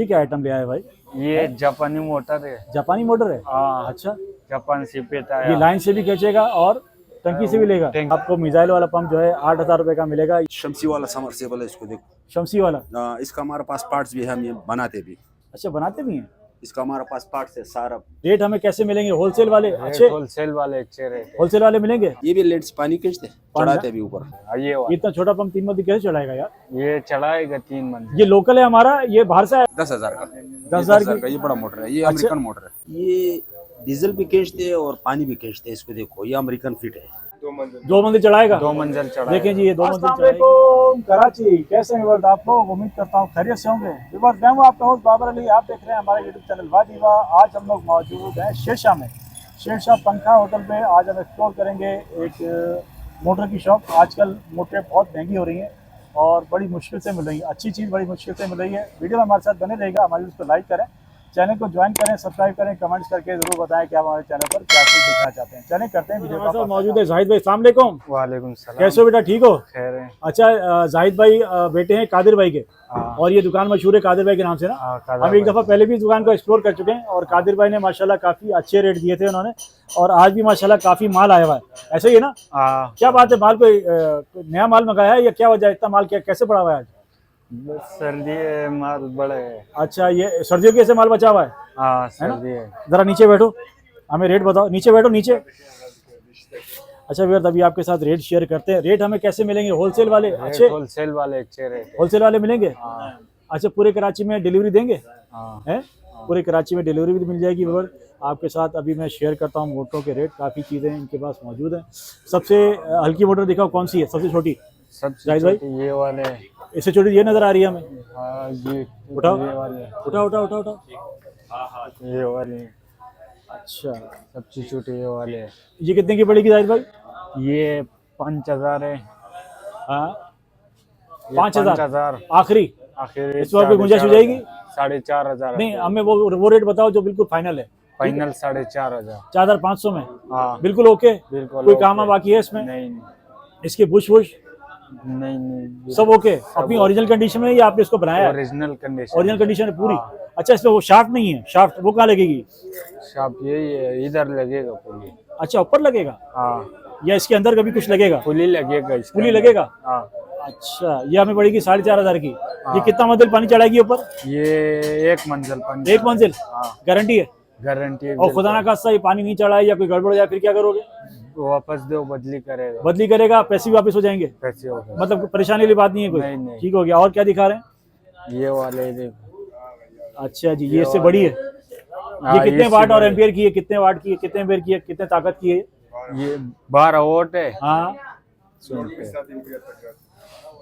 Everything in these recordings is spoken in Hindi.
ठीक है आइटम ले आए भाई। ये जापानी मोटर है। जापानी मोटर है। हाँ, अच्छा, जापान से पेटा ये लाइन से भी खींचेगा और टंकी से भी लेगा। आपको मिसाइल वाला पंप जो है 8,000 रुपए का मिलेगा। शमसी वाला समरसेबल है, इसको देखो। शमसी वाला। इसका हमारे पास पार्ट्स भी है, हम ये बनाते भी। अच्छा, बनाते भी हैं। इसका हमारे पास पार्ट्स है सारा। रेट हमें कैसे मिलेंगे? होलसेल वाले अच्छे? होलसेल वाले अच्छे रेट। होलसेल वाले मिलेंगे। ये भी लेट से पानी खींचते चढ़ाते भी ऊपर। ये इतना छोटा पंप 3 मंजिल कैसे चढ़ाएगा यार? ये चढ़ाएगा 3 मंजिल। ये लोकल है हमारा, ये बाहर से है। 10,000 का। 10,000 का ये बड़ा मोटर है, ये अच्छा। अमेरिकन मोटर है। ये डीजल भी खींचते हैं और पानी भी खींचते हैं। इसको देखो, ये अमेरिकन फिट है। 2 मंजिल चढ़ाएगा। 2 मंजिल चढ़ाएगा। देखें जी, ये 2 मंजिल चढ़ाएगा। कराची कैसे हैं विवर्स आप लोग? उम्मीद करता हूँ खैरियत से होंगे। विवर्स, मैं हूँ आपका होस्ट बाबर अली। आप देख रहे हैं हमारे यूट्यूब चैनल वादीवा। आज हम लोग मौजूद हैं शेरशाह में, शेरशाह पंखा होटल पे। आज हम एक्सप्लोर करेंगे एक मोटर की शॉप। आजकल मोटरें बहुत महंगी हो रही हैं और बड़ी मुश्किल से मिल रही है। अच्छी चीज़ बड़ी मुश्किल से मिल रही है। वीडियो में हमारे साथ बने रहेगा। हमारे उसको लाइक करें, चैनल को ज्वाइन करें, सब्सक्राइब करें, कमेंट्स करके जरूर बताएं कि आप हमारे चैनल पर क्या चीज़ देखना चाहते हैं। चलें करते हैं वीडियो का। मौजूद है जाहिद भाई। अस्सलाम वालेकुम। वालेकुम सलाम। कैसे हो बेटा, ठीक हो? खैर है। अच्छा, जाहिद भाई बेटे हैं कादिर भाई के। हाँ। और ये दुकान मशहूर है कादिर भाई के नाम से ना। कादिर हम एक दफ़ा पहले भी इस दुकान को एक्सप्लोर कर चुके हैं और कादिर भाई ने माशाल्लाह काफ़ी अच्छे रेट दिए थे उन्होंने। और आज भी माशाल्लाह काफ़ी माल आया हुआ है। ऐसे ही है ना? क्या बात है, माल कोई नया माल मंगाया है या क्या वजह है? इतना माल क्या कैसे पड़ा हुआ है आज? बस सर्दी है, माल बड़े है। अच्छा, ये सर्दियों के ऐसे माल बचा हुआ है? हाँ, सर्दी है। जरा नीचे बैठो, हमें रेट बताओ। नीचे बैठो, नीचे। अच्छा भैया, तभी आपके साथ रेट शेयर करते हैं। रेट हमें कैसे मिलेंगे? होलसेल वाले अच्छे? होलसेल वाले अच्छे रेट। होलसेल वाले मिलेंगे। अच्छा, पूरे कराची में डिलीवरी देंगे? हाँ। है, पूरे कराची में डिलीवरी भी मिल जाएगी। व्यूअर, आपके साथ अभी मैं शेयर करता हूँ मोटरों के रेट। काफ़ी चीज़ें इनके पास मौजूद हैं। सबसे हल्की मोटर दिखाओ, कौन सी है सबसे छोटी? सबसे छोटी ये वाले। इससे छोटी ये नज़र आ रही है हमें। ये उठाओ, ये वाले। उठाओ उठाओ उठाओ उठाओ। ये वाले। अच्छा, सबसे छोटे ये वाले। ये कितने की पड़ेगी जाहिद भाई? ये 5,000 है। हाँ, 5,000 आखिरी? आखिर इस बार कोई गुंजाइश हो जाएगी? 4,500। नहीं, हमें वो रेट बताओ जो बिल्कुल फाइनल है। फाइनल 4,500। 4,500 में? हाँ, बिल्कुल ओके। बिल्कुल कोई ओके। काम बाकी है इसमें? नहीं इसके बुश वुश नहीं, सब ओके? अपनी ओरिजिनल कंडीशन में है या आपने इसको बनाया है? Original condition. ओरिजिनल कंडीशन है पूरी। अच्छा, इसमें वो शाफ्ट नहीं है? शाफ्ट वो कहाँ लगेगी? शाप यही है, इधर लगेगा पुली। अच्छा, ऊपर लगेगा हाँ, या इसके अंदर कभी कुछ लगेगा? पुली लगेगा इसके पुली अंदर। लगेगा। हाँ। अच्छा, ये हमें पड़ेगी 4,500 की। ये कितना मंजिल पानी चढ़ाएगी ऊपर? ये 1 मंजिल पानी। 1 मंजिल? हाँ, गारंटी है? गारंटी है। और खुदा ना खास्ता ये पानी नहीं चढ़ाए या कोई गड़बड़ हो जाए फिर क्या करोगे? वापस दो, बदली करेगा। बदली करेगा, पैसे भी वापस हो जाएंगे? कैसे होगा? मतलब परेशानी वाली बात नहीं है कोई? नहीं। ठीक हो गया। और क्या दिखा रहे हैं? ये वाले देखो। अच्छा जी, ये इससे बड़ी है। हाँ, ये कितने इससे वाट और बड़ी। एम्पियर की है? कितने वाट की है? कितने एम्पियर की है? कितने ताकत की है? ये 12 वोल्ट है। हाँ, सुन पे।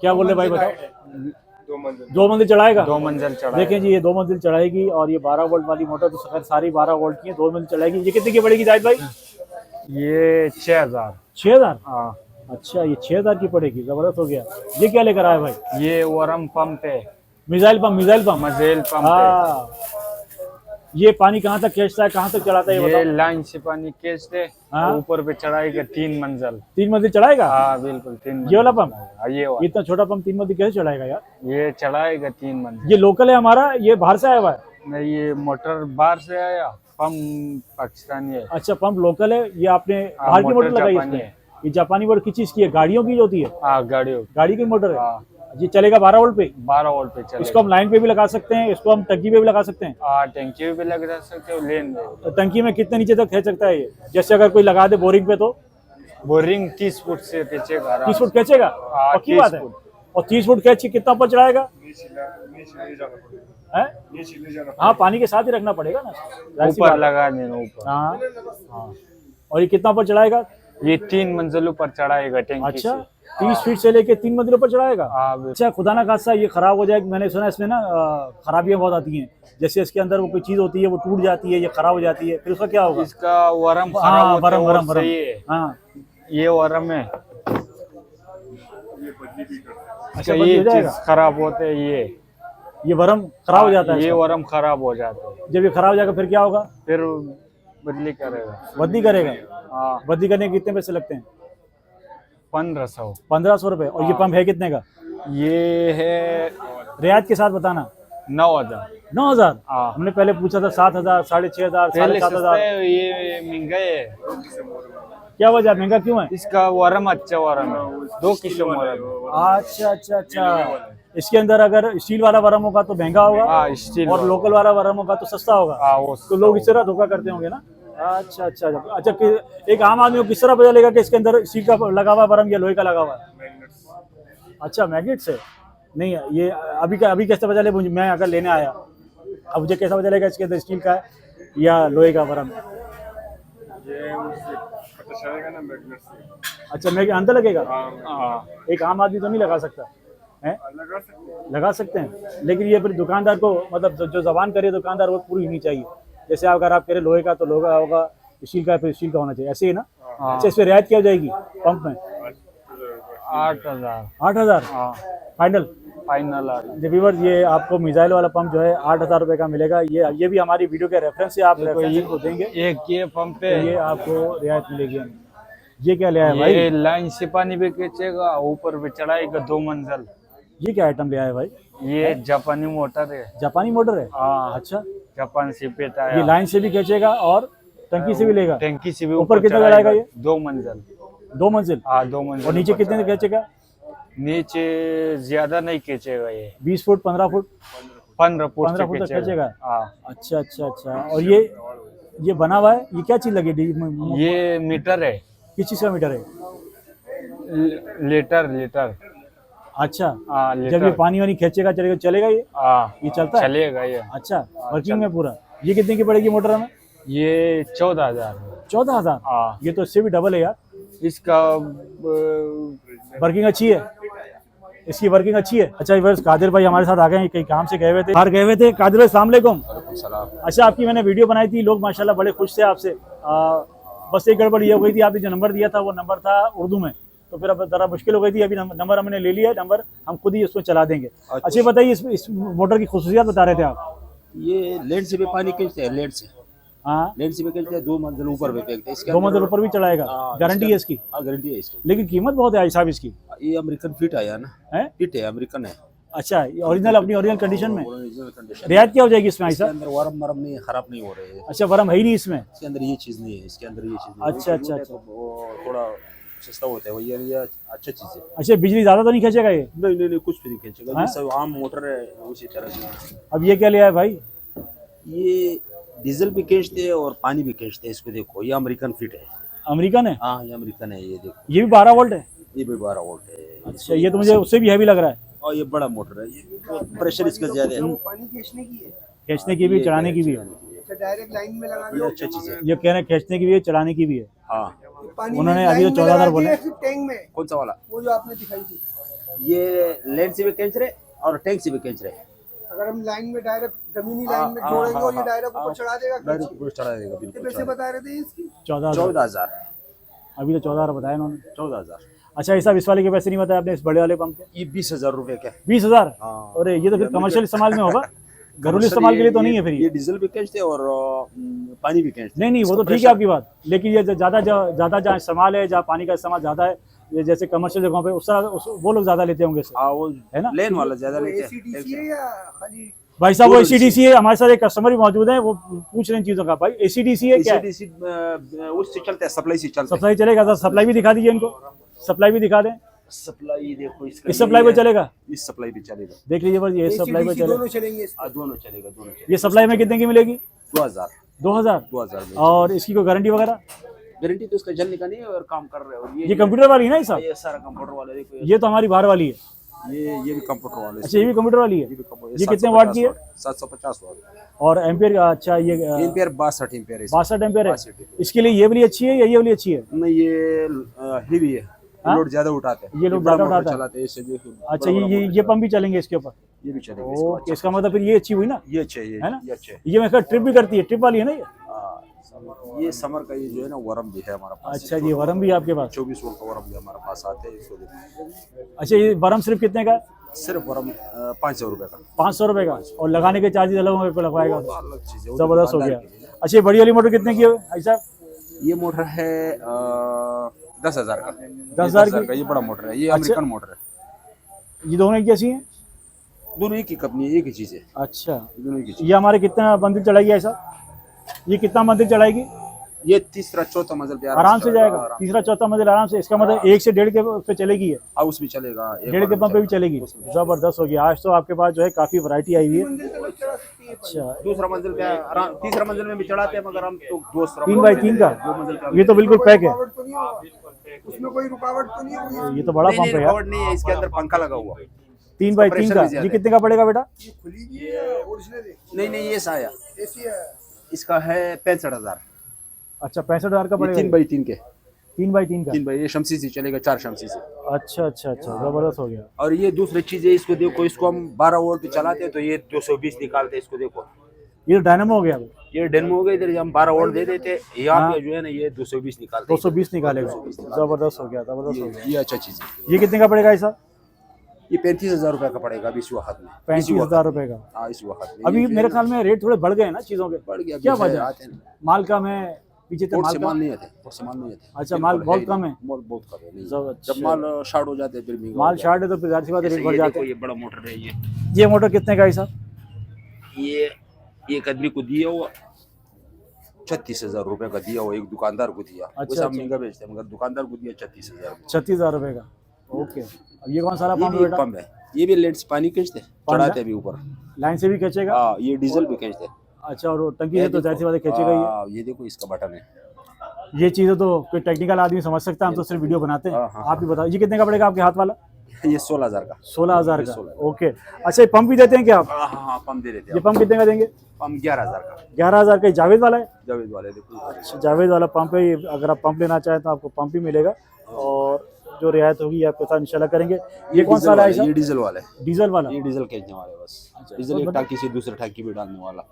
क्या बोल रहे भाई, बताओ। 2 मंजिल चढ़ाएगा? 2 मंजिल चढ़ा। देखें जी, ये 2 मंजिल चढ़ाएगी और ये 12 वोल्ट वाली मोटर तो खैर सारी 12 वोल्ट की है। 2 मंजिल चढ़ाएगी। ये कितने की पड़ेगी जाहिद भाई? ये 6,000। 6,000? हाँ। अच्छा, ये 6,000 की पड़ेगी। जबरदस्त हो गया। ये क्या लेकर आया भाई? ये वरम पंप है। Missile pump? मिसाइल पंप, मजेल पंप है। हाँ। ये पानी कहाँ तक खींचता है, कहाँ तक चढ़ाता है ये ये बताओ? लाइन से पानी खींचते हाँ। ऊपर पे चढ़ाएगा 3 मंजिल। 3 मंजिल चढ़ाएगा? हाँ, बिल्कुल 3 मंजिल। ये वाला पंप? हाँ, ये वाला। इतना छोटा पंप 3 मंजिल कैसे चढ़ाएगा यार? ये चढ़ाएगा 3 मंजिल। ये लोकल है हमारा, ये बाहर से आया हुआ है? नहीं, ये मोटर बाहर से आया, पंप पाकिस्तानी है। अच्छा, पंप लोकल है। ये आपने बाहर की मोटर लगाई जापानी है? है। ये जापानी मोटर किस चीज की है? गाड़ियों की जो होती है? हाँ, गाड़ी की मोटर है। हाँ, ये चलेगा 12 वोल्ट पे? 12 वोल्ट पे चलेगा। इसको हम लाइन पे भी लगा सकते हैं, इसको हम टंकी पे भी लगा सकते हैं। हाँ, टंकी भी लगा सकते हो, लेन में। तो टंकी में कितने नीचे तक खींच सकता है ये? जैसे अगर कोई लगा दे बोरिंग पे तो? बोरिंग 30 फुट से खींचेगा। 30 फुट खींचेगा? हाँ, पक्की बात है? 30 फुट। और 30 फुट खींच के कितना ऊपर चढ़ाएगा? है? हाँ, पानी के साथ ही रखना पड़ेगा ना, जाहिर सी ऊपर बात है। लगा देना ऊपर। हाँ हाँ। और ये कितना ऊपर चढ़ाएगा? ये 3 मंजिल ऊपर चढ़ाएगा टंकी अच्छा, से। 30 फीट से लेके 3 मंजिल ऊपर चढ़ाएगा? हाँ, बिल्कुल। अच्छा, खुदा ना खास्ता ये खराब हो जाए। मैंने सुना इसमें ना खराबियां बहुत आती हैं। जैसे इसके अंदर वो कोई चीज होती है, वो टूट जाती है, ये खराब हो जाती है, फिर उसका क्या होगा? इसका वरम खराब हाँ, होता है, वरम और सही है। हाँ। ये वरम है। अच्छा, ये बदली हो चीज जाएगा? खराब होते है ये वरम खराब हो जाता है ये इसका? वरम खराब हो जाता है, जब ये खराब हो जाएगा फिर क्या होगा? फिर बदली करेगा। बदली करेगा? हाँ, बदली करने के कितने पैसे लगते हैं? 1500। 1500 रुपए। और ये पंप है कितने का? ये है रियायत के साथ बताना। 9,000। 9,000। हाँ। हमने पहले पूछा था 7,000, 6,500, पहले 7,500। सस्ता है, ये महंगा है। क्या वजह है, महंगा क्यों है? इसका वरम अच्छा वरम है, 2 किस्म वरम है। अच्छा अच्छा अच्छा। इसके अंदर अगर स्टील वाला वरम होगा तो महंगा होगा, हाँ स्टील और लोकल वाला वरम होगा तो सस्ता होगा। हाँ वो तो लोग इस तरह धोखा करते होंगे ना। अच्छा अच्छा अच्छा। एक आम आदमी को किस तरह पता चलेगा कि इसके अंदर स्टील का लगा हुआ वरम या लोहे का लगा हुआ है? अच्छा, मैग्नेट से। नहीं, ये अभी कैसे पता चले मुझे, मैं अगर लेने आया अब मुझे कैसा पता चलेगा इसके अंदर स्टील का है या लोहे का वरम है? ये उससे पता चलेगा ना मैग्नेट से। अच्छा, मैं अंदर लगेगा? हाँ। एक आम आदमी तो नहीं लगा सकता है? लगा सकते हैं। लगा सकते हैं, लेकिन ये फिर दुकानदार को, मतलब जो जबान करे दुकानदार, वो पूरी होनी चाहिए। जैसे अगर आप कह रहे लोहे का तो लोहा होगा, स्टील का फिर स्टील का होना चाहिए, ऐसे ही ना? हाँ। अच्छा, इस पर रियायत क्या हो जाएगी पंप में? 8,000। 8,000 हाँ फाइनल? फाइनल आ व्यूअर, ये आपको मिसाइल वाला पंप जो है 8,000 रुपये का मिलेगा। ये भी हमारी वीडियो के रेफरेंस से आप देखो, रेफरेंस को देंगे एक ये पंप तो है, ये आपको रियायत मिलेगी। ये क्या ले आया भाई? ये लाइन से पानी भी खींचेगा, ऊपर भी चढ़ाएगा 2 मंजिल। ये क्या आइटम ले आया भाई? ये जापानी मोटर है। जापानी मोटर है? हाँ अच्छा, जापान से पेटा ये है, लाइन से भी खींचेगा और टंकी से भी लेगा? टंकी से भी ऊपर कितना का लाएगा ये? 2 मंजिल। 2 मंजिल? हाँ 2 मंजिल। और नीचे कितने का खींचेगा? नीचे ज्यादा नहीं खींचेगा, ये 20 फुट, 15 फुट? 15 फुट 15 फुट तक खींचेगा? हाँ। अच्छा अच्छा अच्छा। और ये बना हुआ है, ये क्या चीज लगी? ये मीटर है, किस चीज का मीटर है? Litre litre. अच्छा, हाँ जब ये लीटर। पानी वानी खींचेगा चलेगा ये? हाँ ये चलता है? चलेगा ये। अच्छा, वर्किंग में पूरा? ये कितने की पड़ेगी मोटर हमें? ये 14,000। 14,000? हाँ ये तो इससे भी डबल है यार। इसका वर्किंग अच्छी है, इसकी वर्किंग अच्छी है। अच्छा, बस कादिर भाई हमारे साथ आ गए हैं, कहीं काम से गए हुए थे, बाहर गए हुए थे। कादिर भाई अस्सलाम वालेकुम। अच्छा, आपकी मैंने वीडियो बनाई थी, लोग माशाल्लाह बड़े खुश थे आपसे। बस एक गड़बड़ ये हो गई थी, आपने जो नंबर दिया था वो नंबर था उर्दू में, तो फिर अब ज़रा मुश्किल हो गई थी। अभी नंबर हमने ले लिया है, नंबर हम खुद ही उसको चला देंगे। अच्छा बताइए, इस मोटर की खुसूसियात बता रहे थे आप। ये लेट से भी पानी खींचते हैं, लेट से। हाँ, लेट से भी खींचते हैं, 2 मंजिल ऊपर भी फेंकते हैं। इसके 2 मंजिल ऊपर भी चढ़ाएगा? हाँ, गारंटी है इसकी? हाँ गारंटी है इसकी। लेकिन कीमत बहुत है साहब इसकी। ये अमेरिकन फिट आया ना, है? फिट है, अमेरिकन है। अच्छा, ओरिजिनल, अपनी ओरिजिनल कंडीशन में? Original condition. रियायत क्या हो जाएगी इसमें इसके ऐसा? अंदर वरम मरम नहीं, खराब नहीं हो रहे हैं। अच्छा, वरम है ही नहीं इसमें? इसके अंदर ये चीज नहीं है, इसके अंदर ये चीज नहीं है। अच्छा अच्छा अच्छा। वो थोड़ा सस्ता होता है वो, ये अच्छा चीज है। अच्छा, बिजली ज्यादा तो नहीं खींचेगा ये? नहीं नहीं नहीं, कुछ भी नहीं खींचेगा। हाँ? ये सब आम मोटर है उसी तरह से। अब ये क्या लिया है भाई? ये डीजल भी खींचते हैं और पानी भी खींचते हैं। इसको देखो, ये अमेरिकन फिट है। अमेरिकन है? हाँ ये अमेरिकन है, ये देखो। ये भी 12 वोल्ट है? ये भी 12 वोल्ट है। अच्छा, ये तो मुझे उससे भी हैवी लग रहा है। और ये बड़ा मोटर है, ये प्रेशर इसका ज्यादा है। पानी खींचने की है, खींचने की भी, चलाने की भी है? अच्छा डायरेक्ट लाइन में लगा बड़ी अच्छा चीज है। ये कह रहे हैं खींचने की भी है, चलाने की भी है। हाँ। दो पानी उन्होंने में अभी तो लाइन में 14,000 लगा बोले। दिया, फिर टैंक में कौन सा वाला? वो जो आपने दिखाई थी। ये लैंड से भी खींच रहे और टैंक से भी खींच रहे। अगर हम लाइन में डायरेक्ट जमीनी हाँ, लाइन में हाँ, जोड़ेंगे हाँ, और ये हाँ, डायरेक्ट ऊपर चढ़ा देगा। डायरेक्ट ऊपर चढ़ा देगा, कितने बिल्कुल। पैसे बता रहे थे इसकी? 14,000? 14,000। अभी तो 14,000 बताया उन्होंने। 14,000। अच्छा, इस इस वाले के पैसे नहीं बताया आपने, इस बड़े वाले पंप के? ये 20,000 रुपए का। 20,000? हाँ। अरे ये तो फिर कमर्शियल इस्तेमाल में होगा, घरेलू इस्तेमाल के लिए तो नहीं है फिर ये ये? डीजल भी खींचते और पानी भी खींचते। नहीं नहीं, वो तो ठीक है आपकी बात, लेकिन ये ज़्यादा जहाँ इस्तेमाल है, जहाँ पानी का इस्तेमाल ज़्यादा है, ये जैसे कमर्शियल जगहों पे वो लोग ज़्यादा लेते होंगे इससे, हाँ वो है ना? लेन वाला ज्यादा लेते एसीडीसी है हैं। या खाली? भाई साहब, वो ACDC है। हमारे साथ एक कस्टमर भी मौजूद है, वो पूछ रहे हैं चीज़ों का। भाई ACDC है क्या? ACDC उससे चलता है, सप्लाई से चलता है। सप्लाई चलेगा? सर सप्लाई भी दिखा दीजिए इनको, सप्लाई भी दिखा दें। सप्लाई देखो इसका, इस सप्लाई पे चलेगा? इस सप्लाई पे चलेगा। देख लीजिए बस, ये सप्लाई पे ACDC चलेगा। दोनों चलेंगे इस पे। दोनों चलेगा, दोनों चलेगा। ये सप्लाई में कितने की मिलेगी? 2000। 2000? 2000 में और इसकी कोई गारंटी वगैरह? गारंटी तो इसका जलने का नहीं है और काम कर रहे हो। ये कंप्यूटर वाली है ना ये सब? ये सारा कंप्यूटर वाला देखो। ये तो हमारी बाहर वाली है। ये भी कंप्यूटर वाला है। अच्छा, ये भी कंप्यूटर वाली है? ये भी कंप्यूटर। ये कितने वाट की है? 750 वाट। और एम्पियर? अच्छा, ये एम्पियर 62 एम्पियर है। 62 एम्पियर है। 62 इसके लिए ये वाली अच्छी है या ये वाली अच्छी है? नहीं, ये हेवी है, हाँ? लोड ज्यादा उठाते हैं। ये लोड बड़ा ज्यादा मोटर उठाता है। चलाते हैं इससे देखो। अच्छा, बड़ा ये मोटर पंप भी चलेंगे इसके ऊपर? ये भी चलेगा। ओके, इसका मतलब फिर ये अच्छी हुई ना? ये अच्छे है ना? ये अच्छे है। ये मैं ट्रिप भी करती है, ट्रिप वाली है ना ये? ये समर का ये जो है ना वरम भी है हमारे पास। अच्छा, ये वरम भी है आपके पास? 24 वोल्ट का वरम भी हमारे पास आते हैं। इसको देखो, अच्छा, ये वरम सिर्फ कितने का? सिर्फ वरम 500 रुपए का। 500 रुपए का? और लगाने के चार्जेस अलग होंगे, लगवाएगा तो? अलग चीज है, वो जबरदस्त हो दुकानदार गया। के लिए। अच्छा, ये बड़ी वाली मोटर कितने की है भाई साहब? ये मोटर है 10,000 का। 10,000 का ये बड़ा मोटर है, ये अच्छा। अमेरिकन मोटर है। ये दोनों एक जैसी हैं? दोनों एक ही कंपनी है, एक ही चीज है, अच्छा, दोनों एक ही चीज। ये हमारे कितना मंजिल चढ़ाएगी ऐसा? ये कितना मंजिल चढ़ाएगी? ये तीसरा चौथा मंजिल पे आराम से जाएगा, आराम। तीसरा चौथा मंजिल आराम से। इसका मतलब 1 से 1.5 के पे चलेगी है, हाउस भी चलेगा, 1.5 के पंप पे भी चलेगी। जबरदस्त हो गया। आज तो आपके पास जो है काफी वैरायटी आई हुई है। मंजिल तक चढ़ा सकती है। अच्छा, दूसरा मंजिल पे आराम, तीसरा मंजिल में भी चढ़ाते हैं, मगर हम तो दूसरा 3x3 का, दो मंजिल का ये तो बिल्कुल पैक है। रुकावट तो नहीं होगा उसमें, कोई रुकावट तो नहीं होगी? ये तो बड़ा पंप है यार। रुकावट नहीं है, इसके अंदर पंखा लगा हुआ। 3x3 प्रेशर का, भी ज्यादा ये है। कितने का पड़ेगा बेटा? ये खुली भी है, ओरिजिनल है, नहीं नहीं, ये साया एसी है। इसका है 65,000। अच्छा, 65,000 का ये पड़ेगा। 3x3 के, 3x3 का। 3 बाई, ये शमसी से चलेगा, 4 शमसी से। अच्छा अच्छा अच्छा, जबरदस्त हो गया। और ये दूसरी चीज है, इसको देखो, इसको हम 12 वोल्ट पे चलाते हैं तो ये 220 निकालते हैं। इसको देखो, ये तो डायनामो हो गया अभी। ये डेनमो हो गया, इधर हम 12 वोल्ट दे देते हैं, यहाँ हाँ। पे जो है ना ये 220 निकालते हैं। 220 निकालेगा। जबरदस्त हो गया, जबरदस्त हो गया। ये अच्छा चीज है। ये कितने का पड़ेगा ऐसा? ये 35,000 रुपए का पड़ेगा अभी इस वक्त में। 35,000 रुपए का। हाँ, इस वक्त में अभी ये मेरे ख्याल में रेट थोड़े बढ़ गए हैं ना चीजों के। बढ़ गया। क्या अभी वजह? आते हैं, माल कम है, पीछे से पोर्ट माल से कम। माल नहीं आते, पोर्ट से माल नहीं आते। अच्छा, बिल्कुल माल बहुत ही कम नहीं। है। माल बहुत कम है नहीं। अच्छा। जब माल शार्ट हो जाते हैं फिर महंगा माल हो जाता शार्ट है तो फिर जाहिर सी बात है है। रेट बढ़ ये जाते देखो, हैं। ये बड़ा मोटर है ये। ये मोटर कितने का है साहब? ये एक आदमी को दिया हुआ 36,000 रुपए का दिया हुआ, एक दुकानदार को दिया। अच्छा, वैसे हम अच्छा। महंगा बेचते हैं, मगर दुकानदार को दिया 36,000। 36,000 रुपए का। ओके, अब ये कौन सा ये पंप भी है एक बेटा? पंप है, ये भी लेट से पानी खींचते चढ़ाते भी ऊपर। लाइन से भी खींचेगा? हाँ, ये डीजल भी खींचते। अच्छा, और टंकी से तो जाहिर सी बात है खींचेगा ही है। हाँ, ये देखो इसका बटन है। ये चीज़ें तो कोई टेक्निकल आदमी समझ सकता है, हम तो सिर्फ वीडियो बनाते हैं। हाँ, हाँ, आप ही बताओ, ये कितने का पड़ेगा आपके हाथ वाला? ये 16,000 का। 16,000 ये का। 16,000 ओके, अच्छा, ये पंप भी देते हैं क्या आप? हाँ हाँ, पंप दे देते ये हैं। पंप कितने का देंगे? पंप 11,000 का। 11,000 का। ये जावेद वाला है? जावेद वाले देखो। अच्छा, जावेद वाला पंप है ये। अगर आप पंप लेना चाहें तो आपको पंप भी मिलेगा, और जो रियायत होगी आपके साथ इंशाल्लाह करेंगे। ये कौन सा डीजल है वाला, साहब? ये डीजल वाला है। डीजल वाला। ये डीजल खींचने वाले बस। अच्छा, डीजल एक तो टाकी से दूसरे टाकी में डालने वाला।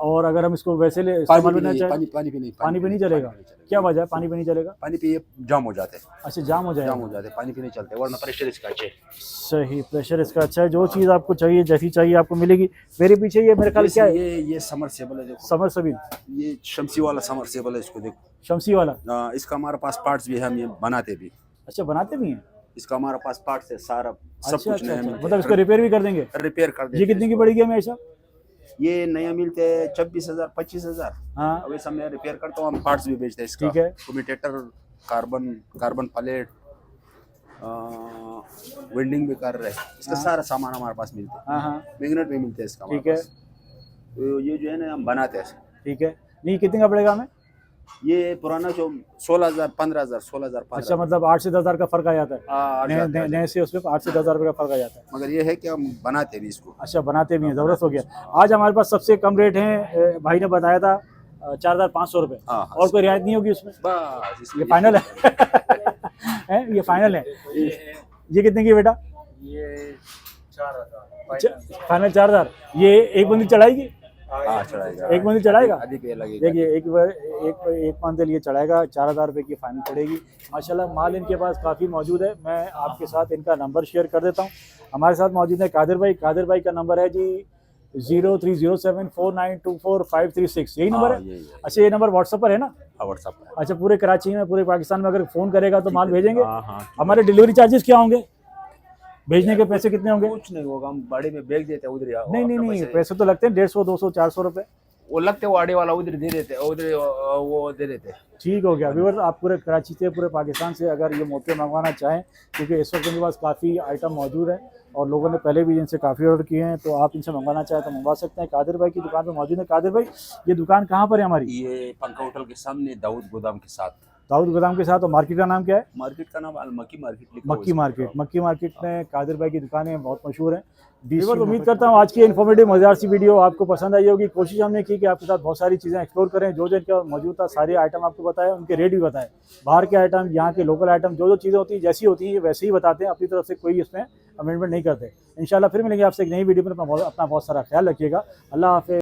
और अगर हम इसको वैसे ले पानी इस्तेमाल पे करना नहीं, चाहें? पानी पे नहीं, पानी पे नहीं चलेगा। क्या वजह है पानी पे नहीं चलेगा? पानी पे ये जाम हो जाते हैं, अच्छा, जाम हो जाएगा। जाम हो जाते हैं, पानी पे नहीं चलते, वरना प्रेशर इसका अच्छा है। सही, प्रेशर इसका अच्छा है। जो चीज़ आपको चाहिए, जैसी चाहिए आपको मिलेगी। मेरे पीछे ये मेरे ख्याल क्या है? ये समरसेबल है, देखो समर सबिल, ये शमसी वाला समरसेबल है, इसको देखो। शमसी वाला। इसका हमारे पास पार्ट्स भी है, हम ये बनाते भी। अच्छा, बनाते भी हैं? इसका हमारे पास पार्ट्स है सारा, सब अच्छा कुछ अच्छा नया अच्छा, मिलता मतलब है। इसको रिपेयर भी कर देंगे? रिपेयर कर देते ये हैं कितने की इसको। पड़ेगी हमें ऐसा? ये नया मिलते हैं 26,000 25,000। हाँ, अब ऐसा मैं रिपेयर करता हूँ, हम पार्ट्स भी बेचते हैं इसका। ठीक है। कम्यूटेटर, कार्बन प्लेट, वेल्डिंग भी कर रहे हैं, इसका सारा सामान हमारे पास मिलता है। हाँ हाँ, मैग्नेट भी मिलते हैं इसका हमारे ठीक है, पास। तो ये जो है ना हम बनाते हैं। ठीक है। नहीं, कितने का पड़ेगा हमें? ये पुराना जो 16,000 15,000 16,000 अच्छा, मतलब 8 से 10,000 का फर्क आ जाता है हाँ, नए नए से उसमें 8 से 10,000 रुपये का फर्क आ जाता है। मगर ये है कि हम बनाते भी इसको। अच्छा, बनाते भी हैं, ज़बरदस्त हो गया। आज हमारे पास सबसे कम रेट है, भाई ने बताया था 4,500 रुपये। हाँ, और कोई रियायत नहीं होगी उसमें? बस ये इसलिए फाइनल है? हैं? ये फाइनल है। ये कितने की बेटा? ये 4,000 फाइनल 4,000। ये एक बंदी चढ़ाएगी? हाँ, चढ़ाएगा। एक बंदी चढ़ाएगा? अधिक ये लगेगा। देखिए, एक मंजिल ये चढ़ाएगा, 4,000 रुपये की फाइनल पड़ेगी। माशाल्लाह माल इनके पास काफ़ी मौजूद है। मैं आपके साथ इनका नंबर शेयर कर देता हूँ। हमारे साथ मौजूद है कादिर भाई। कादिर भाई का नंबर है जी 03074924 536। यही नंबर है? यही है। अच्छा, ये नंबर व्हाट्सएप पर है ना? व्हाट्सएप पे। अच्छा, पूरे कराची में, पूरे पाकिस्तान में अगर फ़ोन करेगा तो माल भेजेंगे? हाँ हाँ, हमारे डिलीवरी चार्जेस क्या होंगे? भेजने के पैसे कितने होंगे? कुछ नहीं होगा, हम बड़े में बेच देते हैं उधर। नहीं नहीं नहीं, पैसे तो लगते हैं 150, 200, 400 रुपये। वो लगते हैं, वो आड़े वाला उधर दे देते हैं, उधर वो दे देते हैं। ठीक हो गया। व्यूअर्स, आप पूरे कराची से, पूरे पाकिस्तान से अगर ये मोटे मंगवाना चाहें, क्योंकि इस वक्त इनके पास काफ़ी आइटम मौजूद है और लोगों ने पहले भी इनसे काफ़ी ऑर्डर किए हैं, तो आप इनसे मंगवाना चाहें तो मंगवा सकते हैं। कादिर भाई की दुकान पे मौजूद है। कादिर भाई, ये दुकान कहाँ पर है हमारी? ये पंखा होटल के सामने दाऊद गोदाम के साथ। दाऊद गोदाम के साथ। और मार्केट का नाम क्या है? मार्केट का नाम मक्की मार्केट लिखा हुआ है मक्की इसमें। मार्केट। मक्की मार्केट में कादिर भाई की दुकानें बहुत मशहूर हैं। व्यूअर्स, उम्मीद करता हूँ आज की इन्फॉर्मेटिव मज़ेदार सी वीडियो आपको पसंद आई होगी। कोशिश हमने की कि आपके साथ बहुत सारी चीज़ें एक्सप्लोर करें, जो जो इनका मौजूद था सारे आइटम आपको बताएं, उनके रेट भी बताएं। बाहर के आइटम, यहाँ के लोकल आइटम, जो जो चीज़ें होती हैं जैसी होती हैं ये वैसे ही बताते हैं, अपनी तरफ से कोई इसमें अमेंडमेंट नहीं करते। इंशाल्लाह फिर मिलेंगे आपसे एक नई वीडियो में। अपना बहुत सारा ख्याल रखिएगा। अल्लाह हाफ़िज़।